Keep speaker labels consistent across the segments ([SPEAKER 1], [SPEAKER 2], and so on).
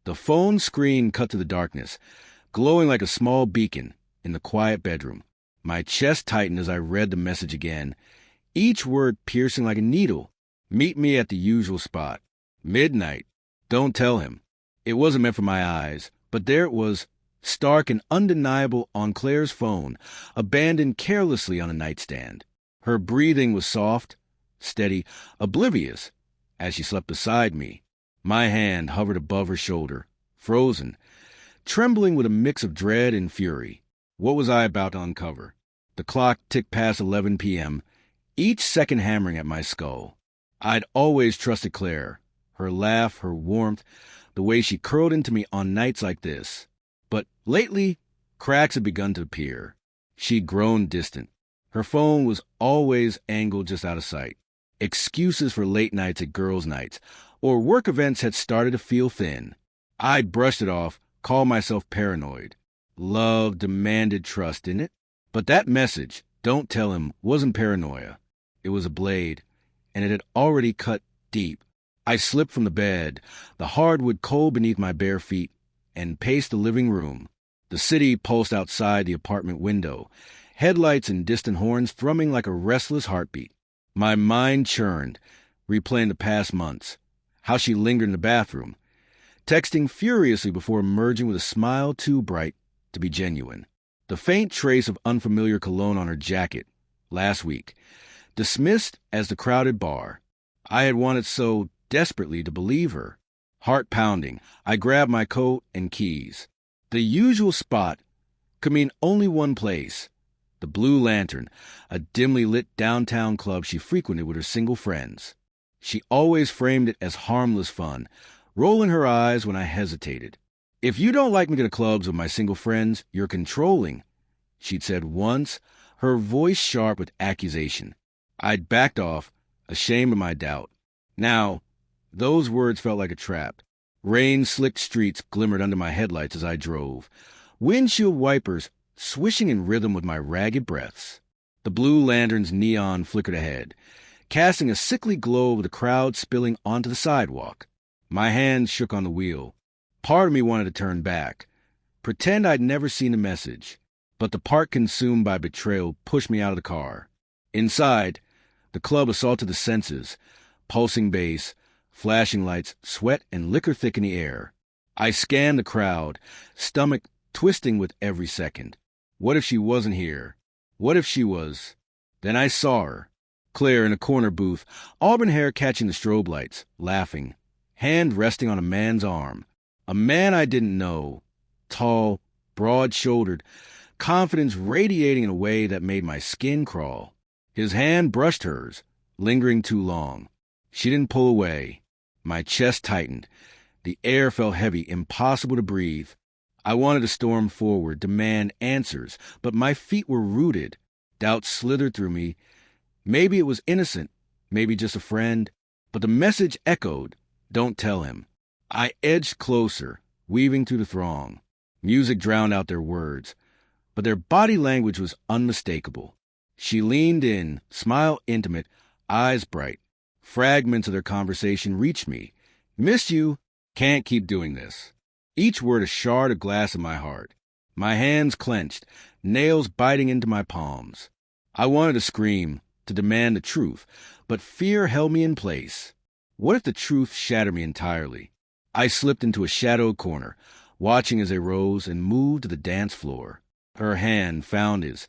[SPEAKER 1] The phone screen cut to the darkness, glowing like a small beacon in the quiet bedroom. My chest tightened as I read the message again, each word piercing like a needle. Meet me at the usual spot. Midnight. Don't tell him. It wasn't meant for my eyes, but there it was, stark and undeniable on Claire's phone, abandoned carelessly on a nightstand. Her breathing was soft, steady, oblivious, as she slept beside me. My hand hovered above her shoulder, frozen, trembling with a mix of dread and fury. What was I about to uncover? The clock ticked past 11 p.m., each second hammering at my skull. I'd always trusted Claire, her laugh, her warmth, the way she curled into me on nights like this. But lately, cracks had begun to appear. She'd grown distant. Her phone was always angled just out of sight. Excuses for late nights at girls' nights or work events had started to feel thin. I'd brushed it off, called myself paranoid. Love demanded trust, didn't it? But that message, don't tell him, wasn't paranoia. It was a blade, and it had already cut deep. I slipped from the bed, the hardwood cold beneath my bare feet, and paced the living room. The city pulsed outside the apartment window, headlights and distant horns thrumming like a restless heartbeat. My mind churned, replaying the past months, how she lingered in the bathroom, texting furiously before emerging with a smile too bright to be genuine. The faint trace of unfamiliar cologne on her jacket, last week, dismissed as the crowded bar. I had wanted so desperately to believe her. Heart pounding, I grabbed my coat and keys. The usual spot could mean only one place. The Blue Lantern, a dimly lit downtown club she frequented with her single friends. She always framed it as harmless fun, rolling her eyes when I hesitated. "If you don't like me to the clubs with my single friends, you're controlling," she'd said once, her voice sharp with accusation. I'd backed off, ashamed of my doubt. Now, those words felt like a trap. Rain-slicked streets glimmered under my headlights as I drove, windshield wipers swishing in rhythm with my ragged breaths. The Blue Lantern's neon flickered ahead, casting a sickly glow over the crowd spilling onto the sidewalk. My hands shook on the wheel. Part of me wanted to turn back, pretend I'd never seen the message, but the part consumed by betrayal pushed me out of the car. Inside, the club assaulted the senses, pulsing bass, flashing lights, sweat and liquor thick in the air. I scanned the crowd, stomach twisting with every second. What if she wasn't here? What if she was? Then I saw her. Claire in a corner booth, auburn hair catching the strobe lights, laughing, hand resting on a man's arm. A man I didn't know, tall, broad-shouldered, confidence radiating in a way that made my skin crawl. His hand brushed hers, lingering too long. She didn't pull away. My chest tightened. The air felt heavy, impossible to breathe. I wanted to storm forward, demand answers, but my feet were rooted. Doubt slithered through me. Maybe it was innocent, maybe just a friend, but the message echoed, "Don't tell him." I edged closer, weaving through the throng. Music drowned out their words, but their body language was unmistakable. She leaned in, smile intimate, eyes bright. Fragments of their conversation reached me. "Miss you. Can't keep doing this." Each word a shard of glass in my heart. My hands clenched, nails biting into my palms. I wanted to scream, to demand the truth, but fear held me in place. What if the truth shattered me entirely? I slipped into a shadowed corner, watching as they rose and moved to the dance floor. Her hand found his,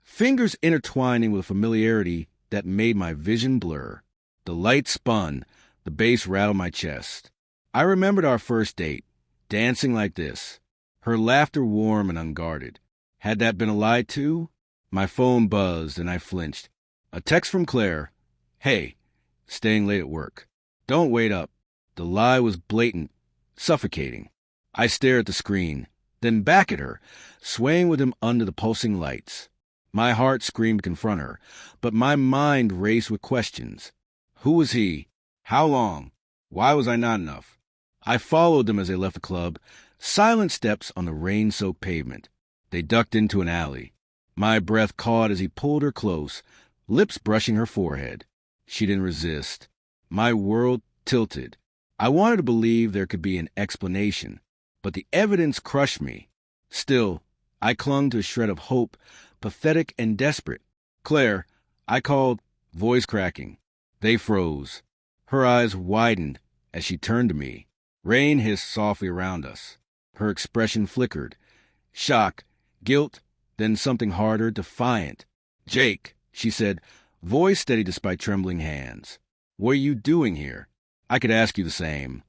[SPEAKER 1] fingers intertwining with a familiarity that made my vision blur. The light spun, the bass rattled my chest. I remembered our first date, dancing like this, her laughter warm and unguarded. Had that been a lie too? My phone buzzed and I flinched. A text from Claire. "Hey, staying late at work. Don't wait up." The lie was blatant, suffocating. I stared at the screen, then back at her, swaying with him under the pulsing lights. My heart screamed to confront her, but my mind raced with questions. Who was he? How long? Why was I not enough? I followed them as they left the club, silent steps on the rain-soaked pavement. They ducked into an alley. My breath caught as he pulled her close, lips brushing her forehead. She didn't resist. My world tilted. I wanted to believe there could be an explanation, but the evidence crushed me. Still, I clung to a shred of hope, pathetic and desperate. "Claire," I called, voice cracking. They froze. Her eyes widened as she turned to me. Rain hissed softly around us. Her expression flickered. Shock, guilt, then something harder, defiant. "Jake," she said, voice steady despite trembling hands. "What are you doing here? I could ask you the same."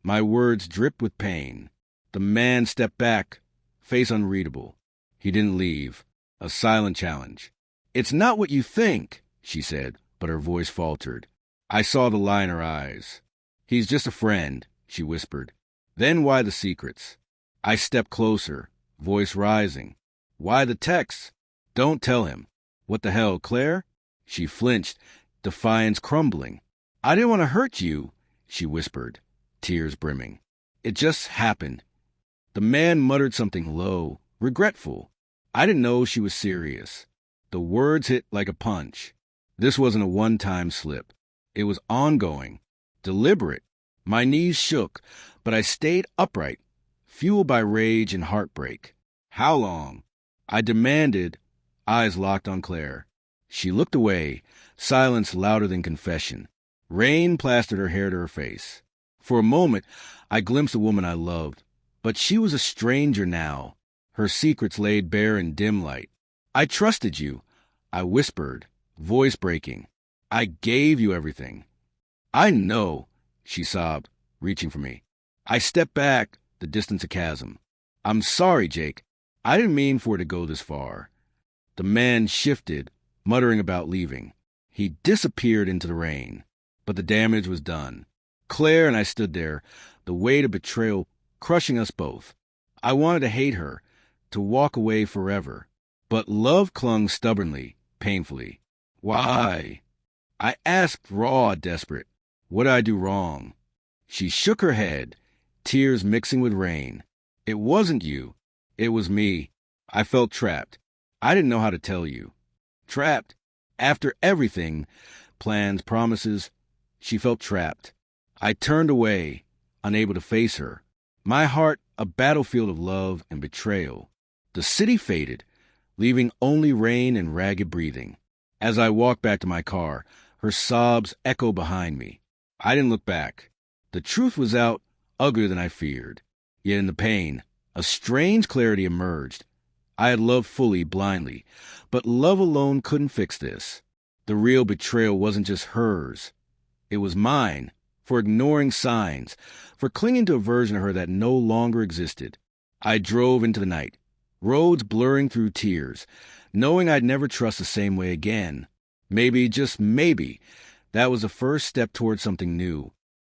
[SPEAKER 1] My words dripped with pain. The man stepped back, face unreadable. He didn't leave. A silent challenge. "It's not what you think," she said, but her voice faltered. I saw the lie in her eyes. "He's just a friend," she whispered. "Then why the secrets?" I stepped closer, voice rising. "Why the texts? Don't tell him." "What the hell, Claire?" She flinched, defiance crumbling. "I didn't want to hurt you," she whispered, tears brimming. "It just happened." The man muttered something low, regretful. I didn't know she was serious. The words hit like a punch. This wasn't a one-time slip. It was ongoing, deliberate. My knees shook, but I stayed upright, fueled by rage and heartbreak. "How long?" I demanded, eyes locked on Claire. She looked away, silence louder than confession. Rain plastered her hair to her face. For a moment, I glimpsed a woman I loved, but she was a stranger now, her secrets laid bare in dim light. "I trusted you," I whispered, voice breaking. "I gave you everything." "I know," she sobbed, reaching for me. I stepped back, the distance a chasm. "I'm sorry, Jake. I didn't mean for it to go this far." The man shifted, muttering about leaving. He disappeared into the rain, but the damage was done. Claire and I stood there, the weight of betrayal crushing us both. I wanted to hate her, to walk away forever, but love clung stubbornly, painfully. "Why?" I asked, raw, desperate. "What did I do wrong?" She shook her head, tears mixing with rain. "It wasn't you. It was me. I felt trapped. I didn't know how to tell you." Trapped. After everything, plans, promises, she felt trapped. I turned away, unable to face her. My heart a battlefield of love and betrayal. The city faded, leaving only rain and ragged breathing. As I walked back to my car, her sobs echoed behind me. I didn't look back. The truth was out, uglier than I feared. Yet in the pain, a strange clarity emerged. I had loved fully, blindly, but love alone couldn't fix this. The real betrayal wasn't just hers. It was mine, for ignoring signs, for clinging to a version of her that no longer existed. I drove into the night, roads blurring through tears, knowing I'd never trust the same way again. Maybe, just maybe, that was the first step towards something new.